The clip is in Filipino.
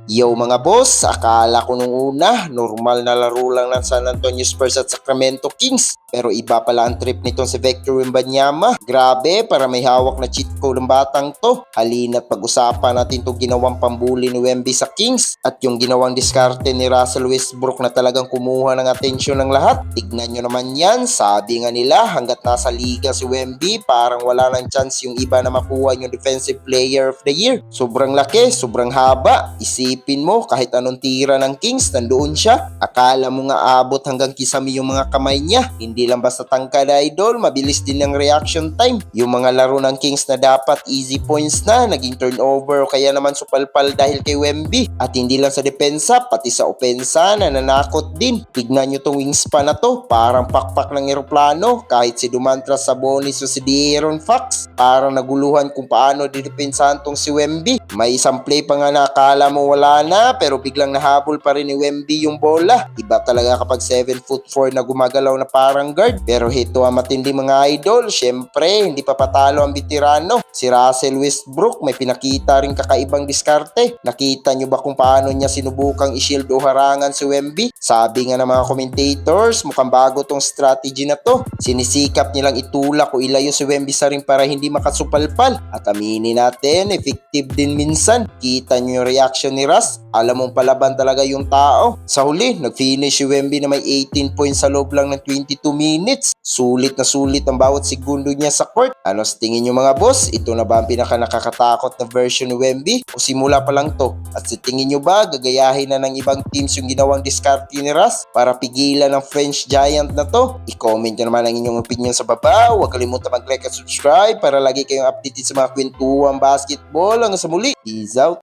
Yo mga boss, akala ko nung una, normal na laro lang ng San Antonio Spurs at Sacramento Kings. Pero iba pala ang trip nitong si Victor Wembanyama. Grabe, para may hawak na cheat code ng batang to. Halina't pag-usapan natin itong ginawang pambuli ni Wemby sa Kings at yung ginawang diskarte ni Russell Westbrook na talagang kumuha ng atensyon ng lahat. Tignan nyo naman yan, sabi nga nila hanggat nasa liga si Wemby, parang wala nang chance yung iba na makuha yung Defensive Player of the Year. Sobrang laki, sobrang haba. Isipin mo, kahit anong tira ng Kings, nandoon siya. Akala mo nga abot hanggang kisami yung mga kamay niya. Hindi lang basta tangkad idol, mabilis din ang reaction time. Yung mga laro ng Kings na dapat easy points na, naging turnover o kaya naman supalpal dahil kay Wemby. At hindi lang sa depensa, pati sa opensa, nananakot din. Tignan nyo tong wingspan na to, parang pakpak ng eroplano. Kahit si Domantas Sabonis o si De'Aaron Fox, parang naguluhan kung paano didepensahan tong si Wemby. May isang play pa nga na akala mo wala na, pero biglang nahabol pa rin ni Wemby yung bola. Iba talaga kapag 7'4" na gumagalaw na parang guard. Pero hito ang matindi mga idol, syempre hindi pa patalo ang veterano. Si Russell Westbrook may pinakita rin kakaibang diskarte. Nakita nyo ba kung paano niya sinubukang i-shield o harangan si Wemby? Sabi nga ng mga commentators, mukhang bago tong strategy na to. Sinisikap nilang itulak o ilayo si Wemby sa ring para hindi makasupalpal. At aminin natin, effective din minsan. Kita nyo yung reaction ni Russ, alam mong palaban talaga yung tao. Sa huli, nag-finish si Wemby na may 18 points sa loob lang ng 22 minutes. Sulit na sulit ang bawat segundo niya sa court. Ano sa tingin nyo mga boss? Ito na ba ang pinaka nakakatakot na version ni Wemby? O simula pa lang to? At sa tingin nyo ba, gagayahin na ng ibang teams yung ginawang diskarte ni Russ para pigilan ng French Giant na to? I-comment nyo naman ang inyong opinion sa baba. Huwag kalimutan mag-like at subscribe para lagi kayong updated sa mga kwentuhan basketball. Hanggang sa muli, peace out!